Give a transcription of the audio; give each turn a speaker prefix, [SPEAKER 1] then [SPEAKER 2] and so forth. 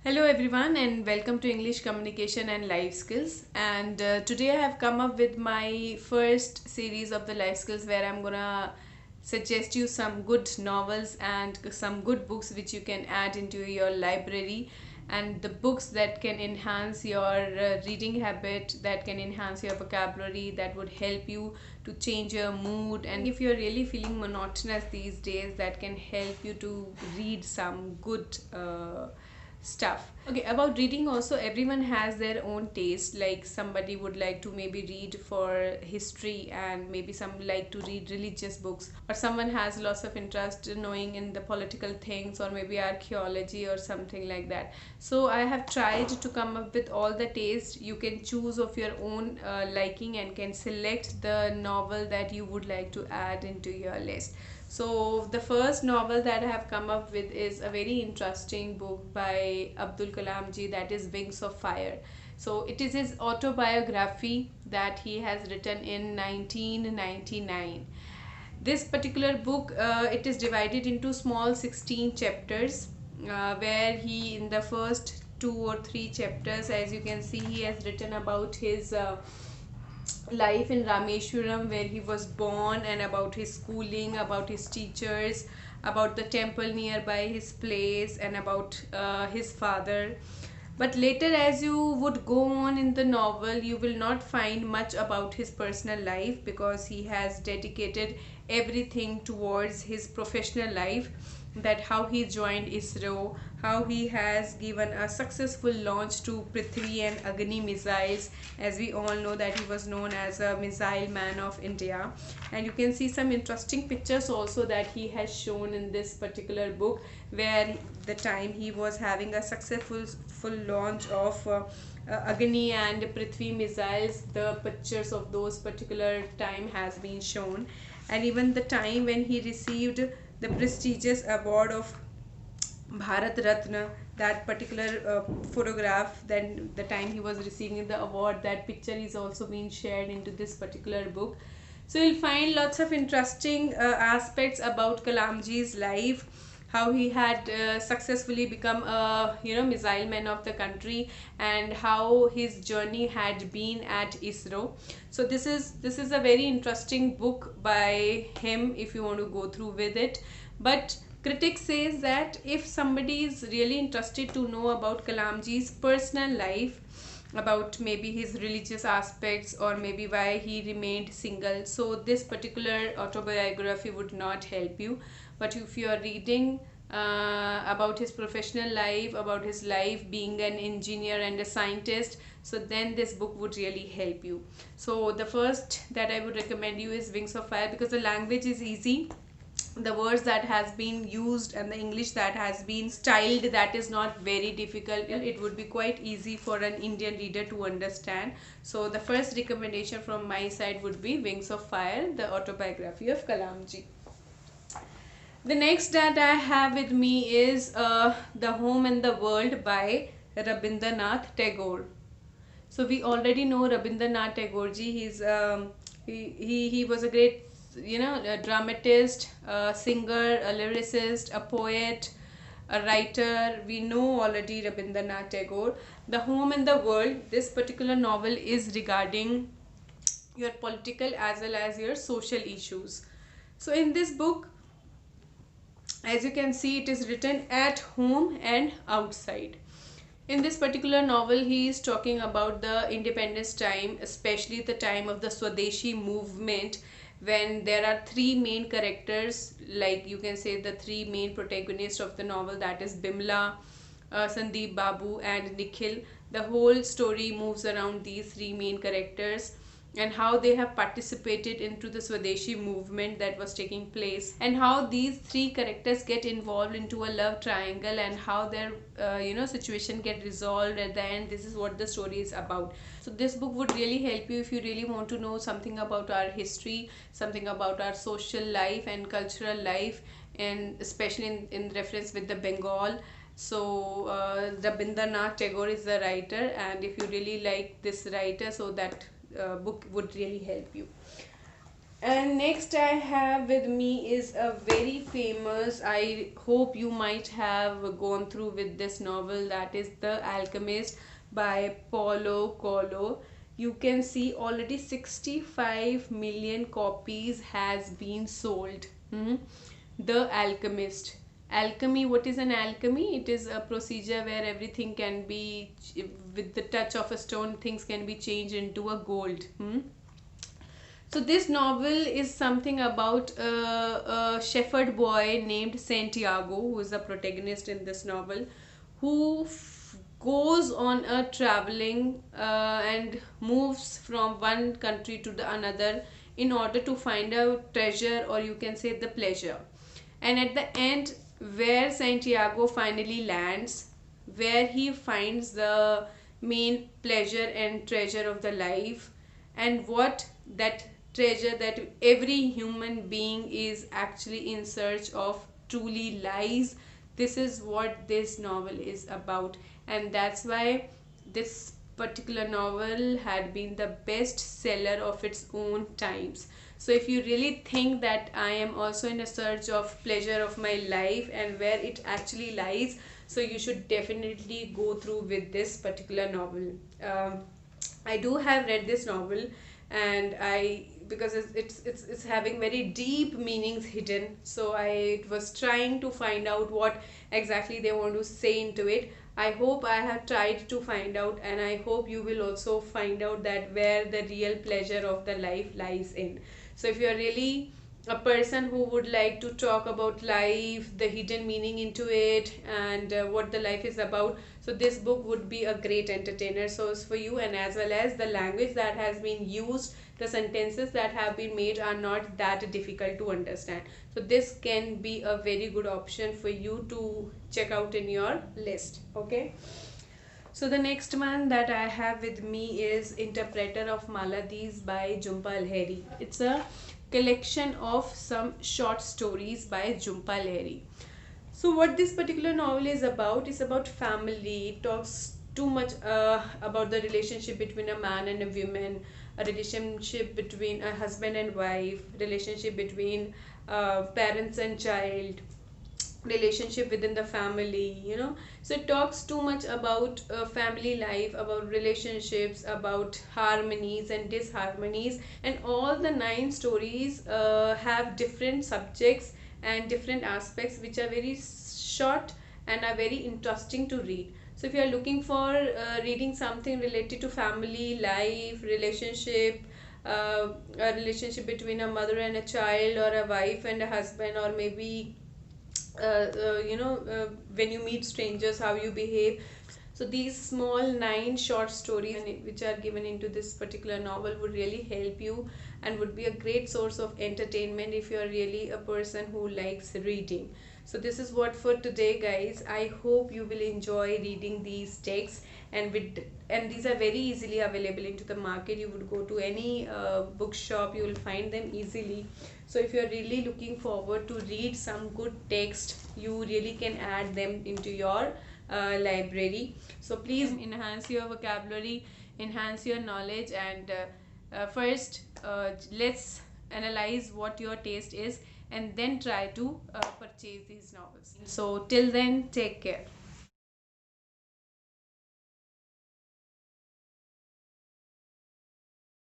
[SPEAKER 1] Hello everyone and welcome to English Communication and Life Skills. And today I have come up with my first series of the life skills where I'm gonna suggest you some good novels and some good books which you can add into your library, and the books that can enhance your reading habit, that can enhance your vocabulary, that would help you to change your mood. And if you're really feeling monotonous these days, that can help you to read some good stuff. Okay, about reading also, everyone has their own taste. Like somebody would like to maybe read for history, and maybe some like to read religious books, or someone has lots of interest in knowing in the political things, or maybe archaeology or something like that. So I have tried to come up with all the taste. You can choose of your own liking and can select the novel that you would like to add into your list. So the first novel that I have come up with is a very interesting book by Abdul Kalam ji, that is Wings of Fire. So it is his autobiography that he has written in 1999. This particular book, it is divided into small 16 chapters, where he, in the first 2 or 3 chapters, as you can see, he has written about his life in Rameshwaram, where he was born, and about his schooling, about his teachers, about the temple nearby his place, and about his father. But later, as you would go on in the novel, you will not find much about his personal life, because he has dedicated everything towards his professional life, that how he joined ISRO, how he has given a successful launch to Prithvi and Agni missiles. As we all know that he was known as a missile man of India. And you can see some interesting pictures also that he has shown in this particular book, where the time he was having a successful full launch of Agni and Prithvi missiles, the pictures of those particular time has been shown. And even the time when he received the prestigious award of Bharat Ratna, that particular photograph, then the time he was receiving the award, that picture is also being shared into this particular book. So you'll find lots of interesting aspects about Kalamji's life, how he had successfully become a missile man of the country, and how his journey had been at ISRO. So this is a very interesting book by him if you want to go through with it. But critics says that if somebody is really interested to know about Kalamji's personal life, about maybe his religious aspects, or maybe why he remained single, so this particular autobiography would not help you. But if you are reading about his professional life, about his life being an engineer and a scientist, so then this book would really help you. So the first that I would recommend you is Wings of Fire, because the language is easy, the words that has been used and the English that has been styled, that is not very difficult. It would be quite easy for an Indian reader to understand. So the first recommendation from my side would be Wings of Fire, the autobiography of Kalamji. The next that I have with me is The Home and the World by Rabindranath Tagore. So we already know Rabindranath Tagore ji. He was a great a dramatist, a singer, a lyricist, a poet, a writer. We know already Rabindranath Tagore. The Home and the World, this particular novel is regarding your political as well as your social issues. So in this book, as you can see, it is written at home and outside. In this particular novel, he is talking about the independence time, especially the time of the Swadeshi movement, when there are three main characters, like you can say the three main protagonists of the novel, that is Bimla, Sandeep Babu and Nikhil. The whole story moves around these three main characters, and how they have participated into the Swadeshi movement that was taking place, and how these three characters get involved into a love triangle, and how their situation get resolved at the end. This is what the story is about. So this book would really help you if you really want to know something about our history, something about our social life and cultural life, and especially in reference with the Bengal. So Rabindranath Tagore is the writer, and if you really like this writer, so that book would really help you. And next I have with me is a very famous, I hope you might have gone through with this novel, that is The Alchemist by Paulo Coelho. You can see already 65 million copies has been sold. The Alchemist. Alchemy, what is an alchemy? It is a procedure where everything can be, with the touch of a stone, things can be changed into a gold. So this novel is something about a shepherd boy named Santiago, who is the protagonist in this novel, who goes on a traveling and moves from one country to the another in order to find a treasure, or you can say the pleasure. And at the end, where Santiago finally lands, where he finds the main pleasure and treasure of the life, and what that treasure that every human being is actually in search of truly lies. This is what this novel is about, and that's why this particular novel had been the best seller of its own times. So if you really think that I am also in a search of pleasure of my life and where it actually lies, so you should definitely go through with this particular novel. I do have read this novel, and I, because it's having very deep meanings hidden, so I was trying to find out what exactly they want to say into it. I hope I have tried to find out, and I hope you will also find out that where the real pleasure of the life lies in. So if you are really a person who would like to talk about life, the hidden meaning into it, and what the life is about, so this book would be a great entertainer source for you. And as well as the language that has been used, the sentences that have been made are not that difficult to understand. So this can be a very good option for you to check out in your list. Okay. So the next one that I have with me is Interpreter of Maladies by Jhumpa Lahiri. It's a collection of some short stories by Jhumpa Lahiri. So what this particular novel is about is about family. It talks too much about the relationship between a man and a woman, a relationship between a husband and wife, relationship between parents and child, relationship within the family, so it talks too much about family life, about relationships, about harmonies and disharmonies, and all the nine stories have different subjects and different aspects which are very short and are very interesting to read. So if you are looking for reading something related to family life, relationship, a relationship between a mother and a child, or a wife and a husband, or maybe when you meet strangers, how you behave. So these small nine short stories which are given into this particular novel would really help you and would be a great source of entertainment if you are really a person who likes reading. So this is what for today, guys. I hope you will enjoy reading these texts, and these are very easily available into the market. You would go to any bookshop, you will find them easily. So if you are really looking forward to read some good text, you really can add them into your library. So please enhance your vocabulary, enhance your knowledge, and first let's analyze what your taste is, and then try to purchase these novels. So till then, take care.